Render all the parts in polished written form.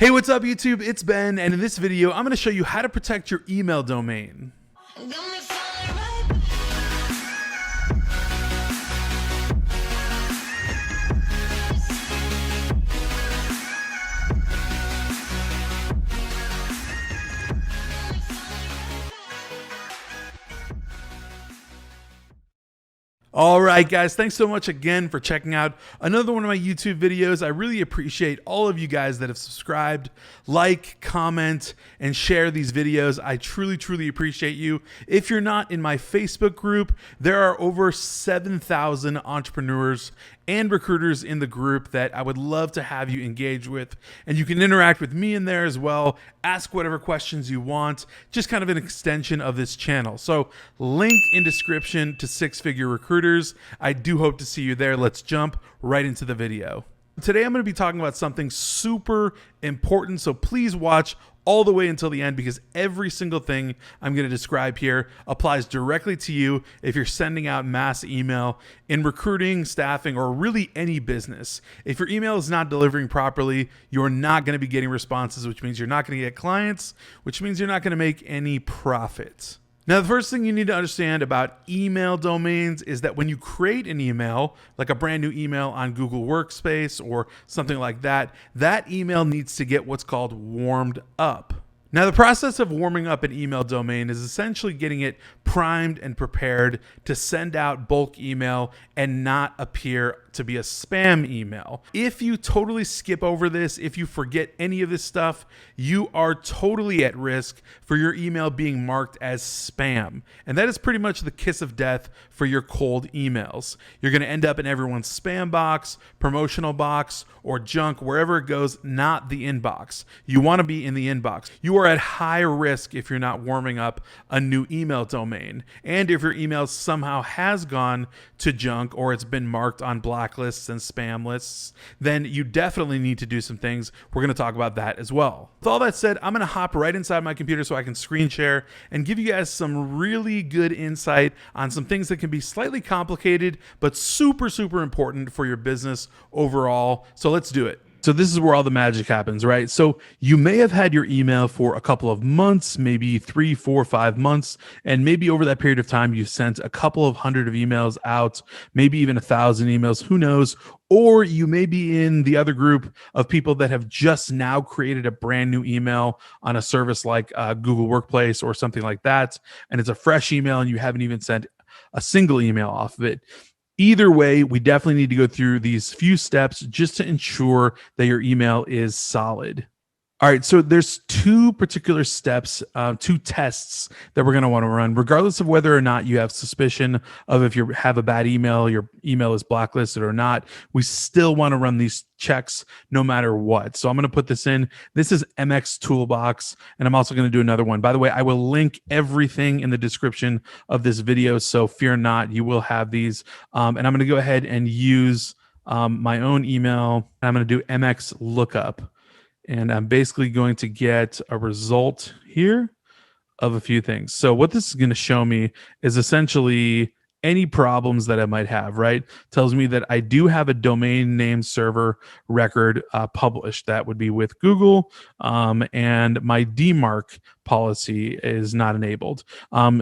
Hey, what's up YouTube? It's Ben, and in this video, I'm going to show you how to protect your email domain. All right, guys, thanks so much again for checking out another one of my YouTube videos. I really appreciate all of you guys that have subscribed, like, comment, and share these videos. I truly appreciate you. If you're not in my Facebook group, there are over 7,000 entrepreneurs and recruiters in the group that I would love to have you engage with. And you can interact with me in there as well. Ask whatever questions you want, just kind of an extension of this channel. So link in description to Six Figure Recruiters. I do hope to see you there. Let's jump right into the video. Today, I'm going to be talking about something super important. So please watch all the way until the end, because every single thing I'm going to describe here applies directly to you if you're sending out mass email in recruiting, staffing, or really any business. If your email is not delivering properly, you're not going to be getting responses, which means you're not going to get clients, which means you're not going to make any profit. Now, the first thing you need to understand about email domains is that when you create an email, like a brand new email on Google Workspace or something like that, that email needs to get what's called warmed up. Now, the process of warming up an email domain is essentially getting it primed and prepared to send out bulk email and not appear to be a spam email. If you totally skip over this, if you forget any of this stuff, you are totally at risk for your email being marked as spam. And that is pretty much the kiss of death for your cold emails. You're going to end up in everyone's spam box, promotional box, or junk, wherever it goes, not the inbox. You want to be in the inbox. You are at high risk if you're not warming up a new email domain. And if your email somehow has gone to junk or it's been marked on blacklists and spam lists, then you definitely need to do some things. We're going to talk about that as well. With all that said, I'm going to hop right inside my computer so I can screen share and give you guys some really good insight on some things that can be slightly complicated, but super important for your business overall. So let's do it. So this is where all the magic happens, right? So you may have had your email for a couple of months, maybe 3, 4, 5 months. And maybe over that period of time, you sent a couple of hundred of emails out, maybe even 1,000 emails, who knows? Or you may be in the other group of people that have just now created a brand new email on a service like Google Workplace or something like that. And it's a fresh email and you haven't even sent a single email off of it. Either way, we definitely need to go through these few steps just to ensure that your email is solid. All right, so there's two particular steps, two tests that we're going to want to run, regardless of whether or not you have suspicion of if you have a bad email, your email is blacklisted or not. We still want to run these checks no matter what. So I'm going to put this in. This is MX Toolbox, and I'm also going to do another one. By the way, I will link everything in the description of this video, so fear not, you will have these. And I'm going to go ahead and use my own email. I'm going to do MX Lookup. And I'm basically going to get a result here of a few things. So what this is going to show me is essentially any problems that I might have, right? Tells me that I do have a domain name server record published. That would be with Google, and my DMARC policy is not enabled.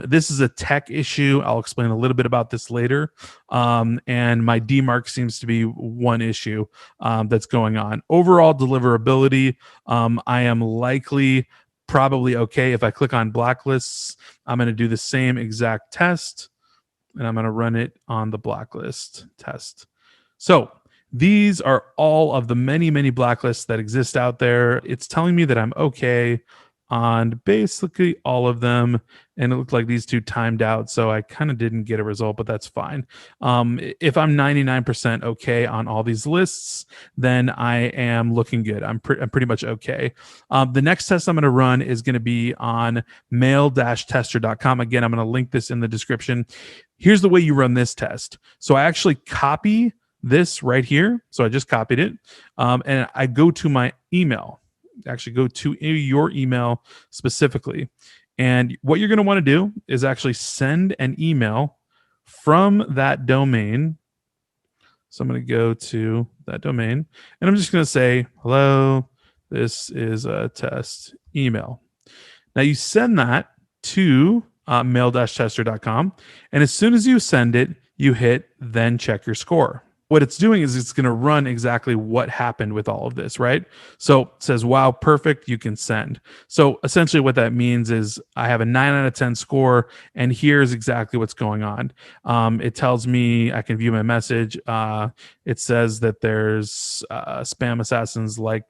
This is a tech issue. I'll explain a little bit about this later. And my DMARC seems to be one issue that's going on. Overall deliverability, I am probably okay. If I click on blacklists, I'm going to do the same exact test. And I'm going to run it on the blacklist test. So these are all of the many blacklists that exist out there. It's telling me that I'm okay on basically all of them. And it looked like these two timed out. So I kind of didn't get a result, but that's fine. If I'm 99% okay on all these lists, then I am looking good. I'm pretty much okay. The next test I'm going to run is going to be on mail-tester.com. Again, I'm going to link this in the description. Here's the way you run this test. So I actually copy this right here. So I just copied it. And I go to my email. Actually go to your email specifically. And what you're going to want to do is actually send an email from that domain. So I'm going to go to that domain and I'm just going to say, hello, This is a test email. Now you send that to mail-tester.com. And as soon as you send it, you hit then check your score. What it's doing is it's going to run exactly what happened with all of this, right? So it says, wow, perfect, you can send. So essentially what that means is I have a 9 out of 10 score, and here's exactly what's going on. It tells me I can view my message. It says that there's spam assassins like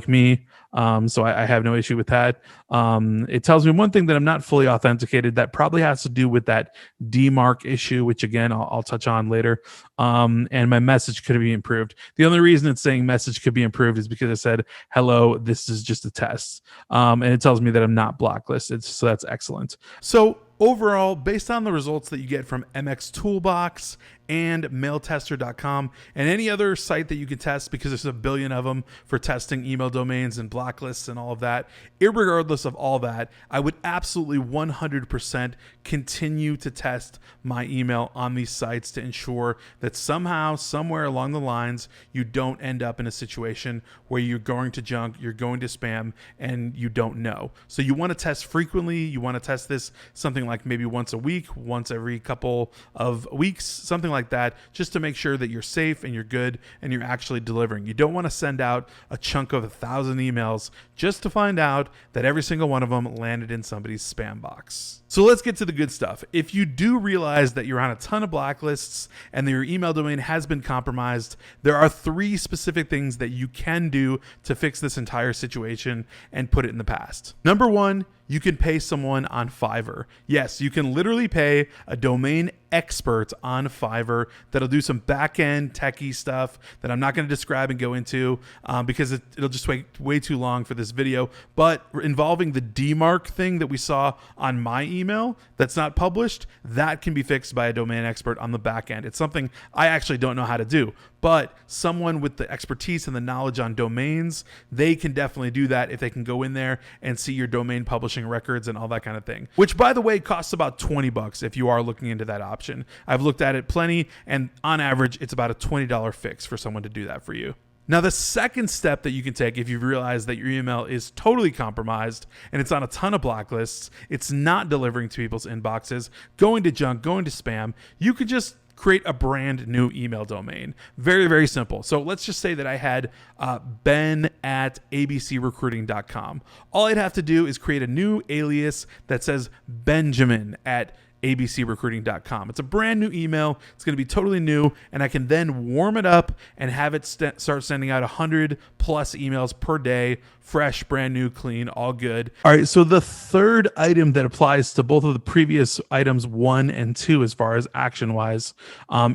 me. So I have no issue with that. It tells me one thing, that I'm not fully authenticated. That probably has to do with that DMARC issue, which again, I'll touch on later. And my message could be improved. The only reason it's saying message could be improved is because I said, hello, this is just a test. And it tells me that I'm not blacklisted. So that's excellent. So overall, based on the results that you get from MX Toolbox and mailtester.com and any other site that you can test, because there's a billion of them for testing email domains and blacklists and all of that, irregardless of all that, I would absolutely 100% continue to test my email on these sites to ensure that somehow, somewhere along the lines, you don't end up in a situation where you're going to junk, you're going to spam, and you don't know. So you want to test frequently. You want to test this something like maybe once a week, once every couple of weeks, something like that, just to make sure that you're safe and you're good and you're actually delivering. You don't want to send out a chunk of 1,000 emails just to find out that every single one of them landed in somebody's spam box. So let's get to the good stuff. If you do realize that you're on a ton of blacklists and that your email domain has been compromised, there are 3 specific things that you can do to fix this entire situation and put it in the past. Number 1, you can pay someone on Fiverr. Yes, you can literally pay a domain expert on Fiverr that'll do some back-end techie stuff that I'm not going to describe and go into because it'll just take way too long for this video. But involving the DMARC thing that we saw on my email that's not published, that can be fixed by a domain expert on the back end. It's something I actually don't know how to do, but someone with the expertise and the knowledge on domains, they can definitely do that if they can go in there and see your domain publishing records and all that kind of thing, which by the way costs about $20 if you are looking into that option. I've looked at it plenty, and on average it's about a $20 fix for someone to do that for you. Now, the second step that you can take if you realize that your email is totally compromised and it's on a ton of blacklists, it's not delivering to people's inboxes, going to junk, going to spam, you could just create a brand new email domain. Very, very simple. So let's just say that I had ben@abcrecruiting.com. All I'd have to do is create a new alias that says benjamin@abcrecruiting.com. It's a brand new email. It's going to be totally new, and I can then warm it up and have it start sending out 100 plus emails per day, fresh, brand new, clean, all good. All right, so the third item that applies to both of the previous items 1 and 2 as far as action-wise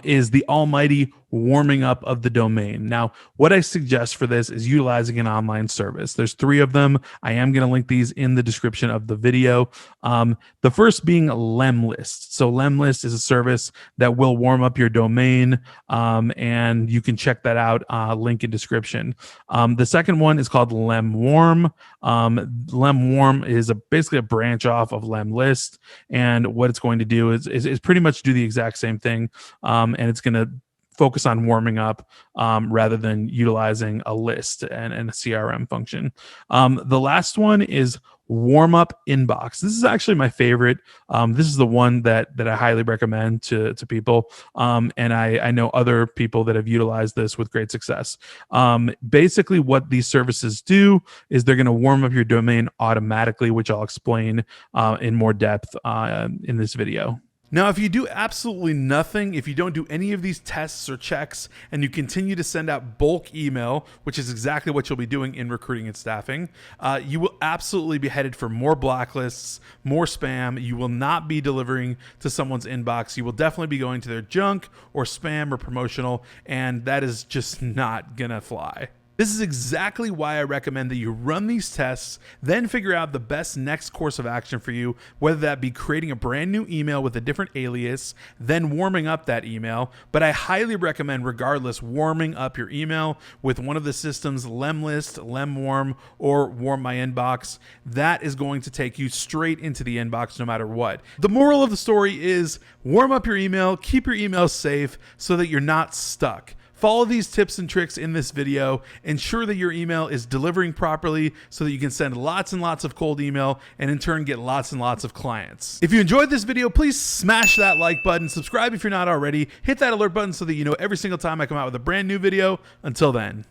is the almighty warming up of the domain. Now, what I suggest for this is utilizing an online service. There's 3 of them. I am going to link these in the description of the video. The first being Lemlist. So Lemlist is a service that will warm up your domain, and you can check that out, link in description. The second one is called Lemwarm. Lemwarm is basically a branch off of Lemlist, and what it's going to do is pretty much do the exact same thing, and it's going to focus on warming up rather than utilizing a list and a CRM function. The last one is Warm Up Inbox. This is actually my favorite. This is the one that I highly recommend to people. And I know other people that have utilized this with great success. Basically what these services do is they're going to warm up your domain automatically, which I'll explain in more depth in this video. Now, if you do absolutely nothing, if you don't do any of these tests or checks, and you continue to send out bulk email, which is exactly what you'll be doing in recruiting and staffing, you will absolutely be headed for more blacklists, more spam. You will not be delivering to someone's inbox. You will definitely be going to their junk or spam or promotional, and that is just not gonna fly. This is exactly why I recommend that you run these tests, then figure out the best next course of action for you, whether that be creating a brand new email with a different alias, then warming up that email. But I highly recommend, regardless, warming up your email with one of the systems, Lemlist, Lemwarm, or Warm My Inbox. That is going to take you straight into the inbox no matter what. The moral of the story is warm up your email, keep your email safe so that you're not stuck. Follow these tips and tricks in this video. Ensure that your email is delivering properly so that you can send lots and lots of cold email and in turn get lots and lots of clients. If you enjoyed this video, please smash that like button, subscribe if you're not already, hit that alert button so that you know every single time I come out with a brand new video. Until then.